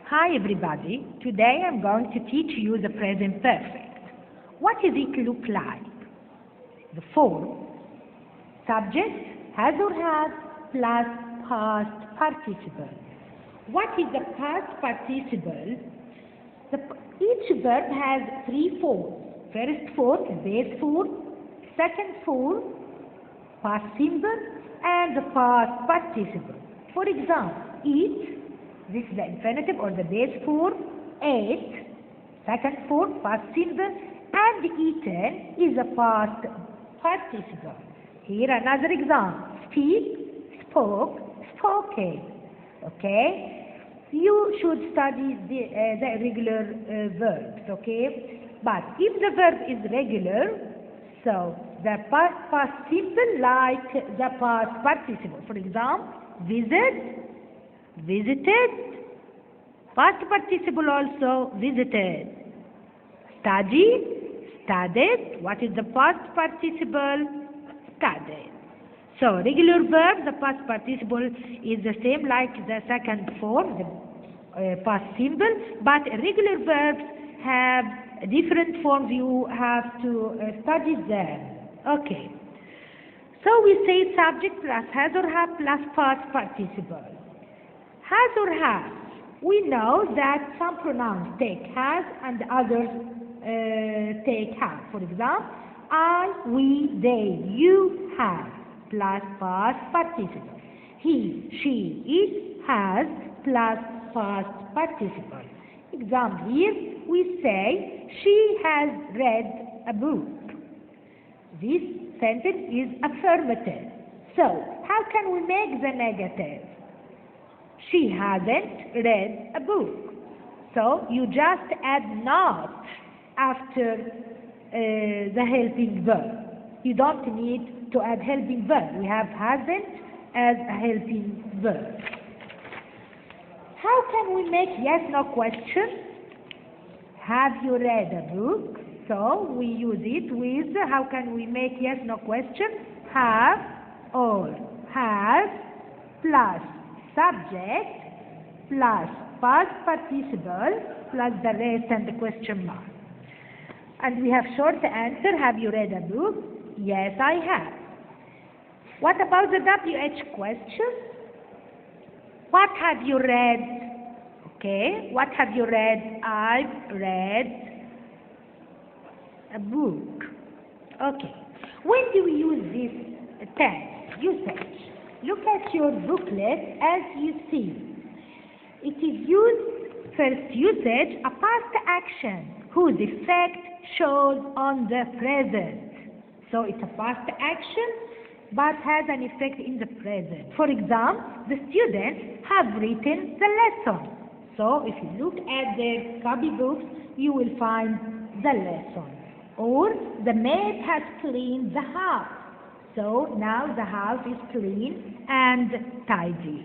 Hi everybody, today I'm going to teach you the present perfect. What does it look like? The form, subject, has or has, plus past participle. What is the past participle? Each verb has three forms. First form, base form, second form, past simple, and the past participle. For example, eat, this is the infinitive or the base form, ate, second form, past simple, and eaten is a past participle. Here another example, speak, spoke, spoken. Okay? You should study the irregular verbs, okay? But if the verb is regular, so the past simple like the past participle. For example, visit, visited, past participle also visited. Study, studied. What is the past participle? Studied. So regular verb, the past participle is the same like the second form, the past simple, but regular verbs have different forms. You have to study them. Okay. So we say subject plus has or have plus past participle. Has or has. We know that some pronouns take has and others take have. For example, I, we, they, you, have plus past participle. He, she, it, has plus past participle. Example here, we say, she has read a book. This sentence is affirmative. So, how can we make the negative? She hasn't read a book. So, you just add not after the helping verb. You don't need to add helping verb. We have hasn't as a helping verb. How can we make yes/no question? Have you read a book? So we use it with, how can we make yes/no question? Have or has plus subject plus past participle plus the rest and the question mark. And we have short answer, have you read a book? Yes, I have. What about the WH question? What have you read? Okay, what have you read? I've read a book. Okay, when do we use this tense usage? Look at your booklet as you see. It is used, first usage, a past action whose effect shows on the present. So it's a past action but has an effect in the present. For example, the students have written the lesson. So if you look at their copybooks, you will find the lesson. Or the maid has cleaned the house. So now the house is clean and tidy.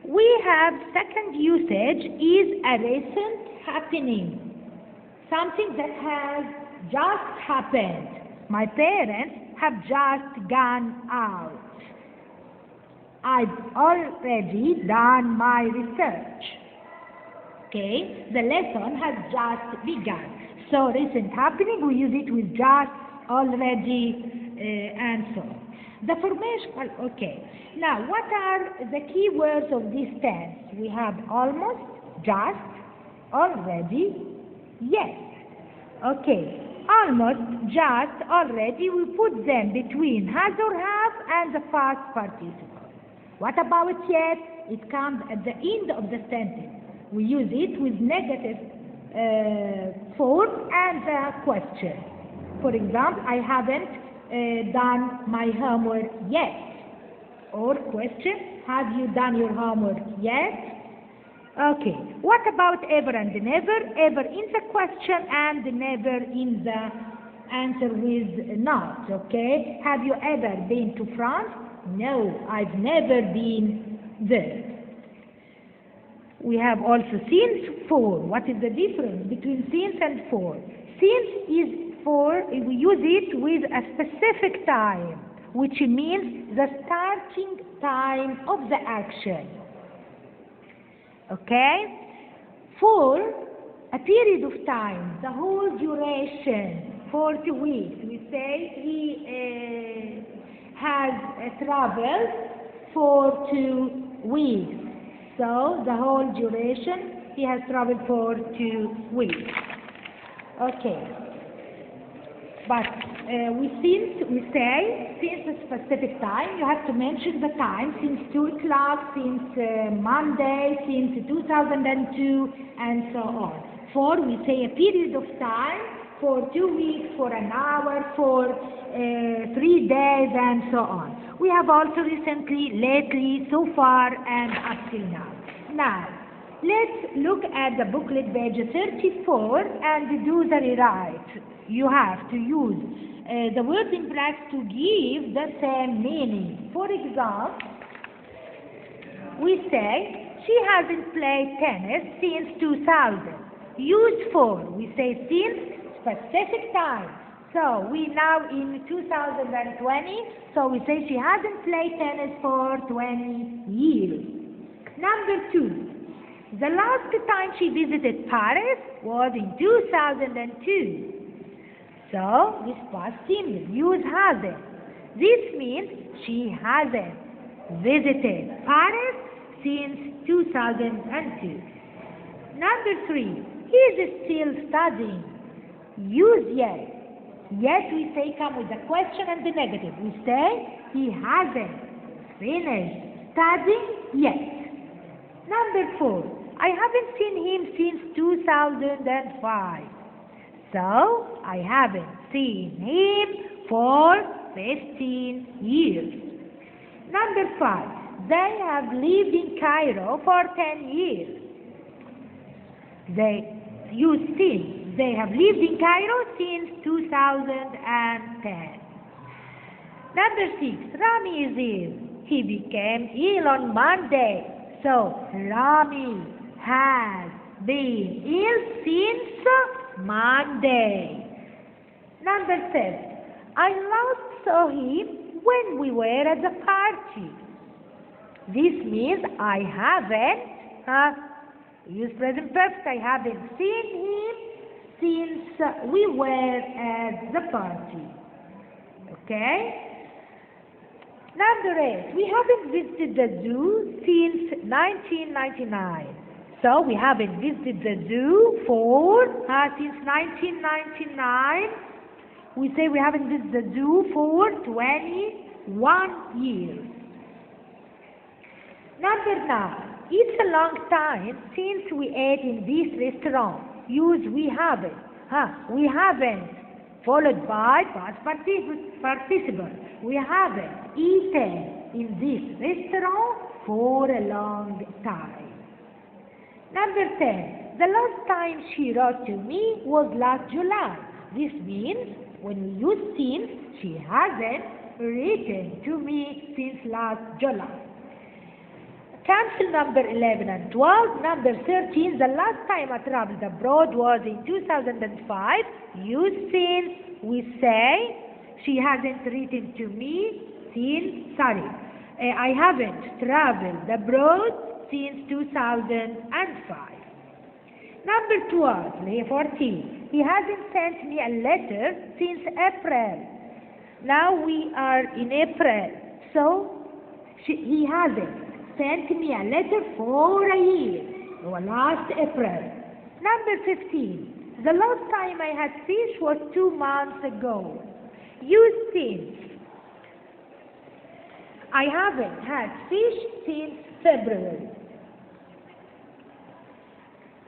We have second usage is a recent happening. Something that has just happened. My parents have just gone out. I've already done my research. Okay, the lesson has just begun. So recent happening, we use it with just, already, and so on. The formation, okay. Now, what are the key words of this tense? We have almost, just, already, yes. Okay, almost, just, already, we put them between has or have and the past participle. What about yet? It comes at the end of the sentence. We use it with negative form and a question. For example, I haven't done my homework yet. Or question, have you done your homework yet? Okay, what about ever and never? Ever in the question and never in the answer with not, okay? Have you ever been to France? No, I've never been there. We have also since, for. What is the difference between since and for? Since is for, we use it with a specific time, which means the starting time of the action. Okay? For a period of time, the whole duration, 40 weeks, we say he has traveled for 2 weeks. So the whole duration, he has traveled for 2 weeks. Okay. But we say since a specific time, you have to mention the time, since 2 o'clock, since Monday, since 2002, and so on. For we say a period of time, for 2 weeks, for an hour, for 3 days, and so on. We have also recently, lately, so far, and up till now. Now, let's look at the booklet page 34 and do the rewrite. You have to use the words in brackets to give the same meaning. For example, we say, she hasn't played tennis since 2000. Use for, we say since specific time. So we now in 2020, so we say she hasn't played tennis for 20 years. Number 2, the last time she visited Paris was in 2002. So, this past simple, use hasn't. This means she hasn't visited Paris since 2002. Number 3, he is still studying. Use yes. Yes, we say come with the question and the negative. We say he hasn't finished studying yet. Number 4, I haven't seen him since 2005. So, I haven't seen him for 15 years. Number 5, they have lived in Cairo for 10 years. They use since. They have lived in Cairo since 2010. Number 6, Rami is ill. He became ill on Monday. So, Rami has been ill since Monday. Number 7, I last saw him when we were at the party. This means I haven't, use present perfect, I haven't seen him since we were at the party. Okay? Number 8, we haven't visited the zoo since 1999. So we haven't visited the zoo for since 1999. We say we haven't visited the zoo for 21 years. Number 9, it's a long time since we ate in this restaurant. Use we haven't. We haven't, followed by past participle. We haven't eaten in this restaurant for a long time. Number 10, the last time she wrote to me was last July. This means when we use since, she hasn't written to me since last July. Cancel number 11 and 12. Number 13, the last time I traveled abroad was in 2005. Use since. We say she hasn't written to me since, I haven't traveled abroad since 2005. Number 12, 14. He hasn't sent me a letter since April. Now we are in April. So, he hasn't sent me a letter for a year. Or last April. Number 15. The last time I had fish was 2 months ago. Use since. I haven't had fish since February.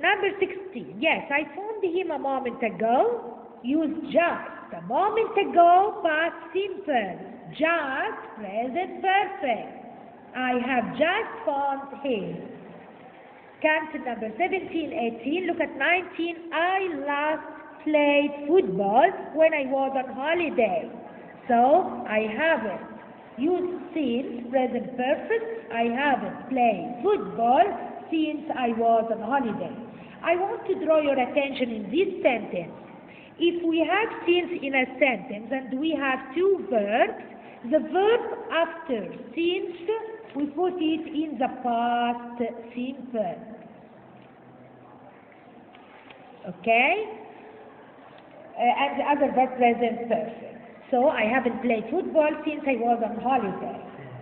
Number 16. Yes, I phoned him a moment ago. Use just. A moment ago, past simple. Just, present perfect. I have just phoned him. Cancel number 17, 18. Look at 19. I last played football when I was on holiday. So, I haven't. Use since, present perfect. I haven't played football since I was on holiday. I want to draw your attention in this sentence. If we have since in a sentence and we have 2 verbs, the verb after since, we put it in the past simple. Okay? And the other verb present perfect. So I haven't played football since I was on holiday.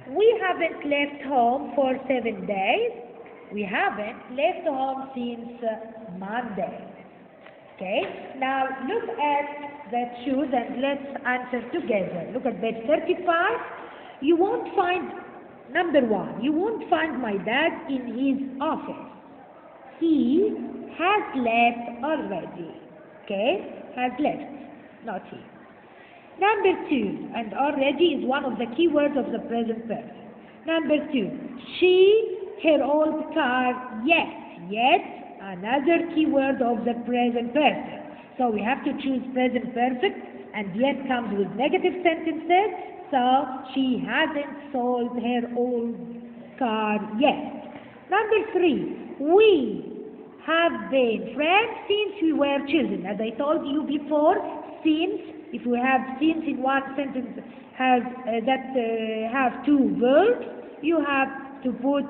We haven't left home for 7 days. We haven't left home since Monday. Okay? Now look at the shoes and let's answer together. Look at page 35. You won't find, number 1, you won't find my dad in his office. He has left already. Okay? Has left, not he. Number 2, and already is one of the key words of the present perfect. Number 2, her old car, yet, another key word of the present perfect. So we have to choose present perfect, and yet comes with negative sentences, so she hasn't sold her old car yet. Number 3, we have been friends since we were children. As I told you before, since, if we have since in one sentence have two verbs, you have to put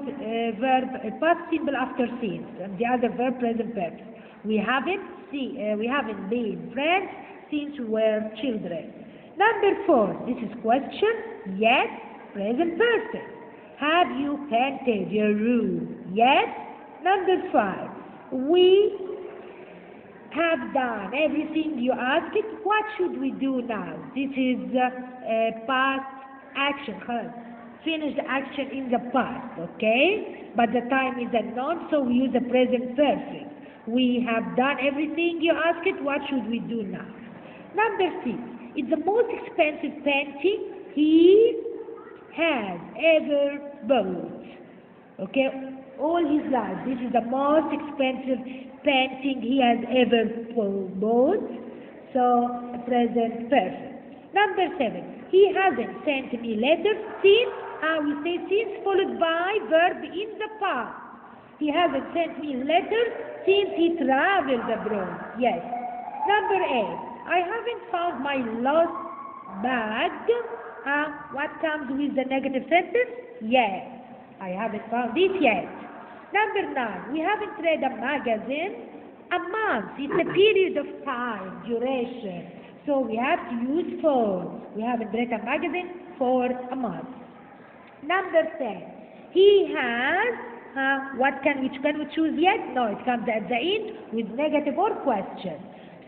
verb past simple after since, and the other verb present perfect. We haven't been friends since we were children. Number 4, this is question. Yes, present perfect. Have you painted your room? Yes. Number 5. We have done everything you asked. What should we do now? This is past action, finished action in the past, okay? But the time is unknown, so we use the present perfect. We have done everything you asked. What should we do now? Number 6. It's the most expensive painting he has ever bought. Okay? All his life, this is the most expensive painting he has ever bought. So, present perfect. Number 7. He hasn't sent me letters since, we say since followed by verb in the past. He hasn't sent me letters since he traveled abroad. Yes. Number 8. I haven't found my lost bag. What comes with the negative sentence? Yes. I haven't found it yet. Number 9, we haven't read a magazine. A month, it's a period of time, duration. So we have to use for. We haven't read a magazine for a month. Number 10, he has, which can we choose yet? No, it comes at the end with negative or question.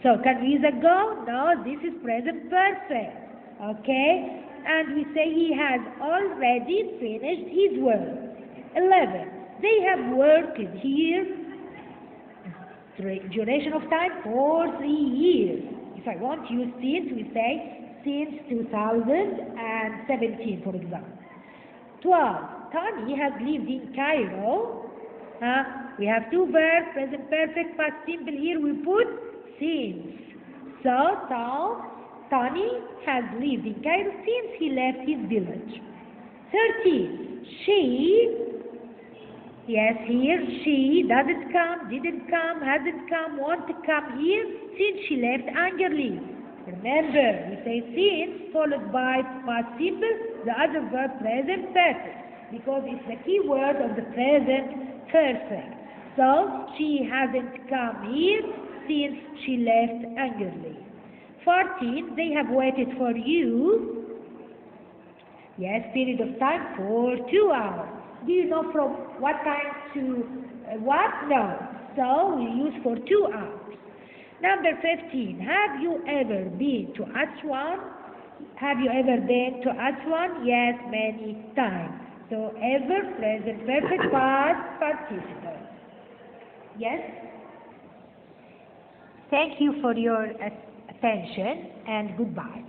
So can we use a go? No, this is present perfect. Okay? And we say he has already finished his work. 11. They have worked here, duration of time, for 3 years. If I want to use since, we say since 2017, for example. 12. Tony has lived in Cairo. We have two verbs, present perfect, past simple. Here we put since. So Tony has lived in Cairo since he left his village. 13. She doesn't come, didn't come, hasn't come, won't come here since she left Angerly. Remember, we say since followed by past simple, the other verb present perfect, because it's the key word of the present perfect. So, she hasn't come here since she left Angerly. 14, they have waited for you. Yes, period of time for 2 hours. Do you know from what time to what? No. So we use for 2 hours. Number 15. Have you ever been to Aswan? Have you ever been to Aswan? Yes, many times. So ever, present perfect, past participle. Yes? Thank you for your attention and goodbye.